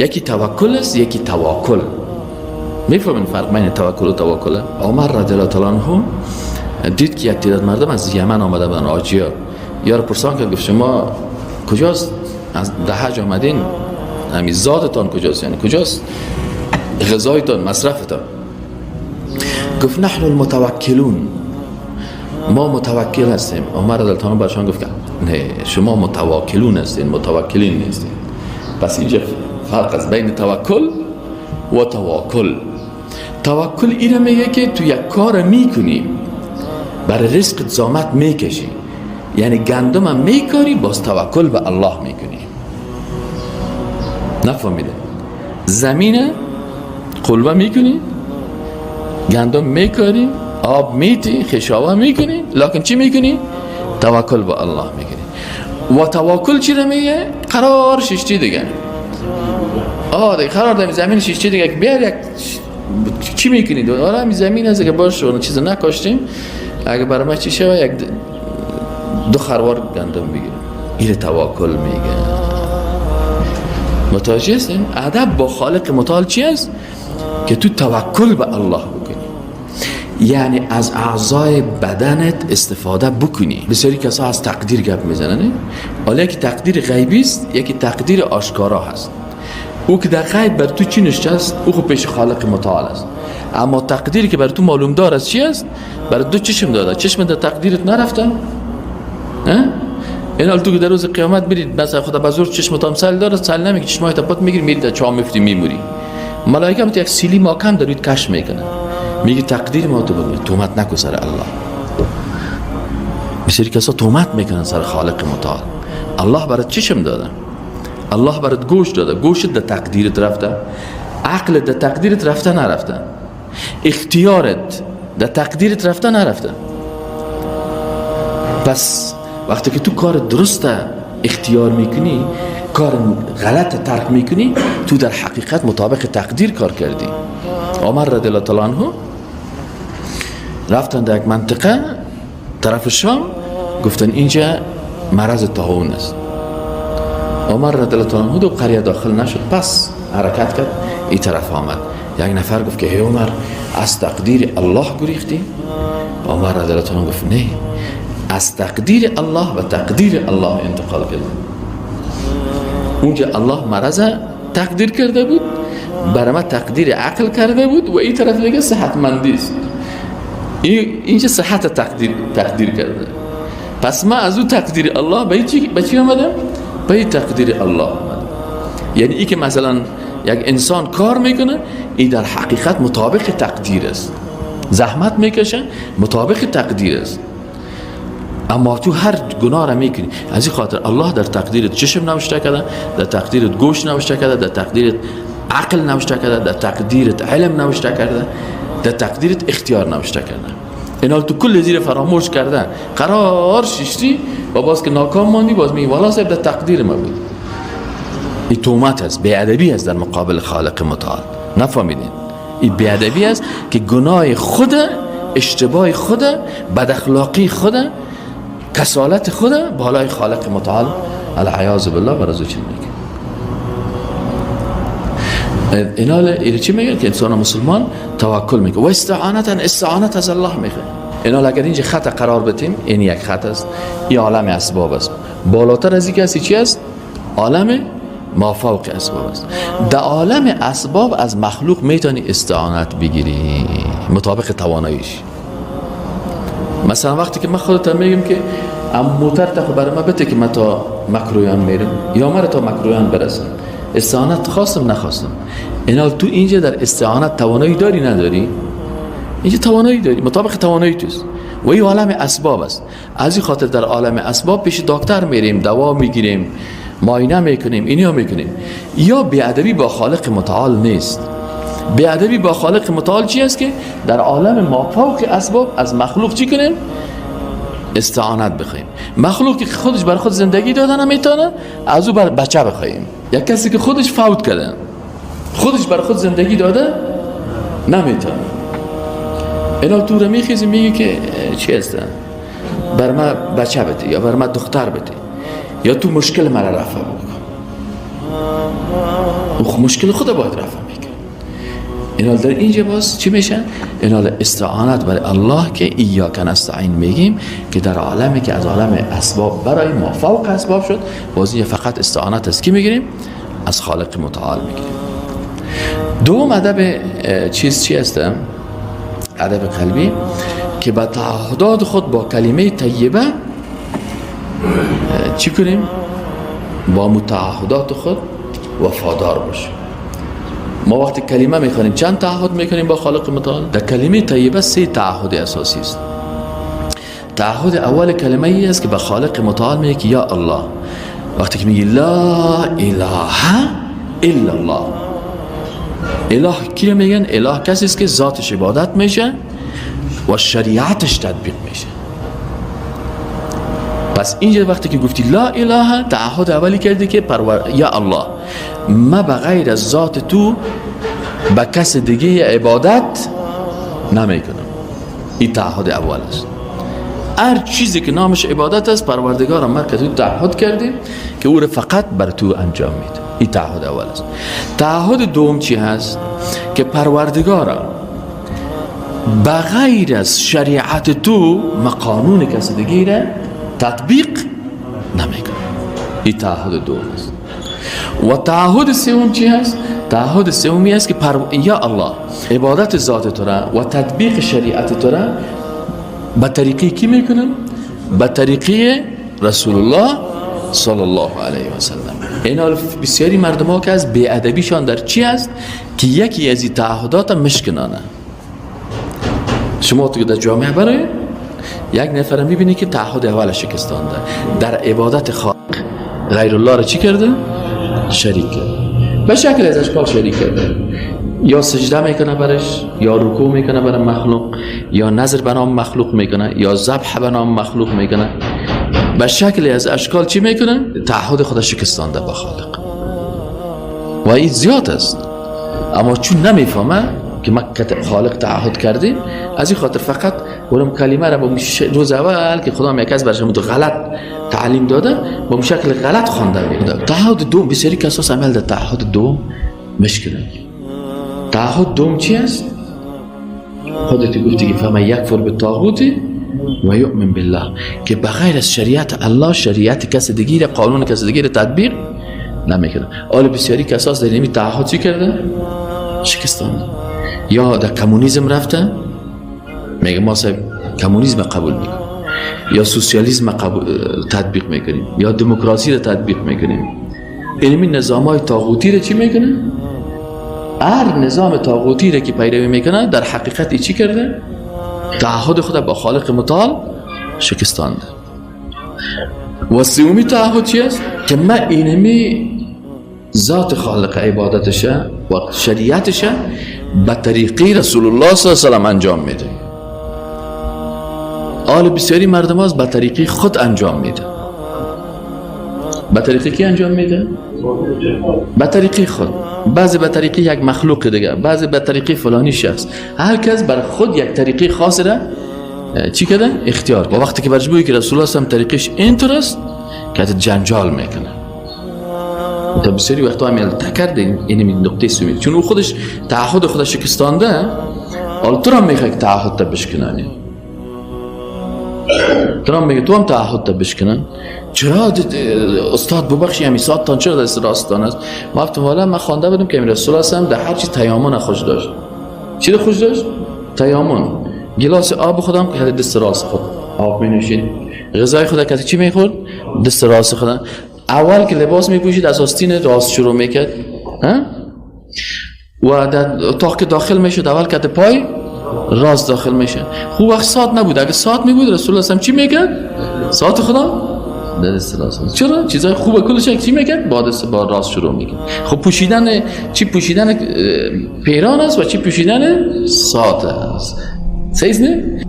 یکی توکل است، یکی تواکل. میفهمین فرق بین توکل و تواکل؟ عمر رضی الله تعالی عنه دید که یک تعداد مردم از یمن آمده بودن، حاجی‌ها. یارو پرسان کرد، گفت شما کجاست؟ از حج آمدین؟ همین زادتان کجاست؟ یعنی کجاست غذایتان، مصرفتان؟ گفت نحن المتوکلون، ما متوکل هستیم. عمر رضی الله عنه برشان گفت نه، شما متواکلون هستین، متوکلین نیستین. پس اینجا فرق است بین توکل و تواکل. توکل اینه میگه که تو یک کار میکنی، برای رزقت زحمت میکشی، یعنی گندم هم میکاری، باز توکل به الله میکنی. نفهمیده؟ زمین قلبه میکنی، گندم میکاری، آب میتی، خشاوه میکنی، لکن چی میکنی؟ توکل به الله میکنی. و توکل چی رو میگه؟ قرار ششتی دیگه. دیگه قرار داریم زمین ششتی دیگه که بیار یک چی میکنید؟ همین زمین هست که باشه اون چیز نکاشتیم، اگه برای ما چی شوه یک دو خروار گندم بگیریم. این توکل میگه. متوجه هستین؟ ادب با خالق متعال چی است؟ که تو توکل به الله بکنی، یعنی از اعضای بدنت استفاده بکنی. بسیاری کسا از تقدیر گپ میزنن، ولی یکی تقدیر غیبی است، یکی تقدیر آشکارا هست. او که در غیب بر تو چی نشست، او خود پیش خالق متعال است. اما تقدیری که بر تو معلوم دار است چی است؟ بر دو چشم داده، چشم در تقدیرت نرفته. این حال تو که در روز قیامت برید مثلا خدا بزرگ چشمت هم سل داره، سل نمیگه، چشمایت پات میگیری میری در چاه میفتی میموری. ملائکه هم یک سیلی ماکم در روید کش میکنه، میگه تقدیر ما تو بگو، تومت نکن سر الله. بسیاری کسا تومت میکنن سر خالق متعال. الله برات چشم داده، الله برات گوش داده، گوشت در تقدیرت رفته، عقلت در تقدیرت رفته نرفته، اختیارت در تقدیرت رفته نرفته. پس وقتی که تو کار درست اختیار میکنی، کار غلط ترک میکنی، تو در حقیقت مطابق تقدیر کار کردی. عمر رضی الله تعالی عنه رفتن در یک منطقه طرف شام، گفتن اینجا مرض طاعون است. عمر رضی الله تعالی عنه دو قریه داخل نشد، پس حرکت کرد این طرف آمد. یک نفر گفت که ای عمر، از تقدیر الله گریختی؟ عمر رضی الله تعالی عنه گفت نه، از تقدیر الله و تقدیر الله انتقال کرد. اونجا الله مرض تقدیر کرده بود، برای ما تقدیر عقل کرده بود، و این طرف دیگه صحتمندی است. اینجا صحت تقدیر کرده. پس ما از اون تقدیر الله به چی آمدم؟ به تقدیر الله آمدم. یعنی ای که مثلا یک انسان کار میکنه، این در حقیقت مطابق تقدیر است، زحمت میکشه مطابق تقدیر است. اما تو هر گناه را میکنی، از این خاطر الله در تقدیرت چشم نوشته کرده، در تقدیرت گوش نوشته کرده، در تقدیرت عقل نوشته کرده، در تقدیرت علم نوشته کرده، در تقدیرت اختیار نوشته کرده. این حال تو کل زیر فراموش کرده، قرار ششتی و باز که ناکام ماندی، باز میگی والا صاحب در تقدیر ما بود. این تومت است، بی‌ادبی است در مقابل خالق متعال. نفهمیدین؟ این بی‌ادبی است که گناه خود، اشتباه خود، بد اخلاقی خود، کسالت خود بالای خالق متعال العیاذ بالله و رضا چی میگه. اینا چی میگه؟ که انسان مسلمان توکل میگه و استعانت از الله میگه. اینا اگر اینجا خط قرار بدیم، این یک خط است، این عالم اسباب است. بالاتر از این کسی چی است؟ عالم مافوق اسباب است. در عالم اسباب از مخلوق میتونی استعانت بگیری مطابق تواناییش. مثلا وقتی که من خودت میگم که موتر تا برای ما بده که من تا مکرویان میرم، یا من تا مکرویان برسم، استعانت خواستم نخواستم. اینا تو اینجا در استعانت توانایی داری نداری؟ اینجا توانایی داری، مطابق توانایی توست. و این عالم اسباب است. از این خاطر در عالم اسباب پیش دکتر میریم، دوا میگیریم، معاینه میکنیم، اینیا میکنیم. یا بی‌ادبی با خالق متعال نیست. بی‌ادبی با خالق متعال چی است؟ که در عالم مافوق اسباب از مخلوق چی کنیم؟ استعانت بخوایم. مخلوقی که خودش بر خود زندگی داده نمیتونه، از او بر بچه بخوایم. یک کسی که خودش فوت کرده، خودش بر خود زندگی داده نمیتونه، اینا تو رو میخیزی میگه که چی هستن؟ بر ما بچه بده، یا بر ما دختر بده، یا تو مشکل مرا رفع بکن. مشکل خود باید رفع میکنه. اینال در اینجا باز چی میشه؟ اینال استعانت برای الله که ایاک نستعین میگیم که در عالمی که از عالم اسباب برای ما فوق اسباب شد، باز اینجا فقط استعانت از کی میگیریم؟ از خالق متعال میگیریم. دوم ادب چیز چی هستم؟ ادب قلبی که با تعهدات خود با کلمه طیبه چی کنیم؟ با متعهدات خود وفادار باشیم. ما وقتی کلمه میخوانیم چند تعهد میکنیم با خالق متعال؟ در کلمه طیبه 3 تعهد اساسی است. تعهد اول کلمه ای است که به خالق متعال میگه که یا الله. وقتی که میگی لا اله الا الله، اله کی میگن؟ اله کسی است که ذاتش عبادت میشه و شریعتش تطبیق میشه. پس اینجا وقتی که گفتی لا اله، تعهد اولی کردی که یا الله، ما بغیر از ذات تو به کس دیگه عبادت نمیکنم. این تعهد اول است. هر چیزی که نامش عبادت است پروردگارم ما که تو تعهد کردیم که او رو فقط بر تو انجام میده. این تعهد اول است. تعهد دوم چی هست؟ که پروردگارم بغیر از شریعت تو ما قانون کسی دیگه را تطبیق نمیکنم. این تعهد دوم است. و تعهد سوم چی هست؟ تعهد سومی است که یا الله عبادت ذات تو را و تطبیق شریعت تو را به طریقی کی میکنم؟ به طریقی رسول الله صلی الله علیه و سلم. اینا بسیاری مردم ها که از بی‌ادبیشان در چی است؟ که یکی از این تعهدات مشکنانه. شما تو در جامعه برای یک نفر میبینی که تعهد اول شکستانده، در عبادت خالق غیر الله را چی کرده؟ شریک کرده. به شکل از اشکال شریک کرده. یا سجده میکنه برش، یا رکوع میکنه برای مخلوق، یا نظر به نام مخلوق میکنه، یا ذبح به نام مخلوق میکنه. به شکل از اشکال چی میکنه؟ تعهد خدا شکستانده با خالق. و این زیاد است. اما چون نمیفهمه که ما خالق تعهد کردیم، از این خاطر فقط اونم کلمه را با روز اول که خدا یک از برش غلط تعلیم داده با شکل غلط خوانده میده. تعهد دوم بسیاری کساس عمل در تعهد دوم مشکله. تعهد دوم چی است؟ خودت گفتی که فهم یکفر بالطاغوت و یؤمن بالله، که بغیر از شریعت الله شریعت کسی دیگه قانون کسی دیگه تطبیق نمیکنه. آل بسیاری کساس در این تعهد چی کرده؟ شکستانده. یا در کمونیسم رفته میگه ما صاحب کمونیسم قبول میکنیم، یا سوسیالیسم تطبیق میکنیم، یا دموکراسی رو تطبیق میکنیم. علمی نظامای طاغوتی رو چی میکنه؟ هر نظام طاغوتی رو که پیروی میکنه در حقیقت چی کرده؟ تعهد خود با خالق متعال شکستانده. و سومی تعهد چی است؟ که ما اینمی ذات خالق عبادتشه و شریعتشه به طریقی رسول الله صلی الله علیه و سلم انجام میده. آل بسیاری مردم هاست به طریقی خود انجام میده. به طریقی کی انجام میده؟ به طریقی خود. بعضی به طریقی یک مخلوق دیگه، بعضی به طریقی فلانی شخص. هر کس بر خود یک طریقی خاص را چی کرده؟ اختیار. و وقتی که برش بگویی که رسول الله صلی الله علیه و سلم طریقش اینطور است که جنجال میکنه. تا بسیاری وقتا عمل تکرده این نقطه سومی، چون او خودش تعهد خودش شکستانده، حالا تو هم میخوای که تعهد تا بشکنانی. تو هم میگه تو هم تعهد تا بشکنن. چرا استاد ببخشی همی ساعتان چرا دست راستان است؟ ما گفتم والا من خوانده بودم که رسول الله هم در هر چیز تیامن خوش داشت. چی خوش داشت؟ تیامن. گلاس آب خودم که دست راست خود آب می نوشید. غذای خود کسی چی میخورد؟ دست راست خودم. اول که لباس میپوشید از آستین راست شروع میکرد، و در اتاق که داخل میشد اول کت پای راست داخل میشه. خوب وقت ساعت نبود. اگه ساعت میبود رسول الله هم چی میکرد؟ ساعت خدا دست راست. چرا؟ چیزای خوبه کلش چی میکرد؟ با راست شروع میکرد. خب پوشیدن چی؟ پوشیدن پیران است و چی پوشیدن ساعت است. صحیح نه؟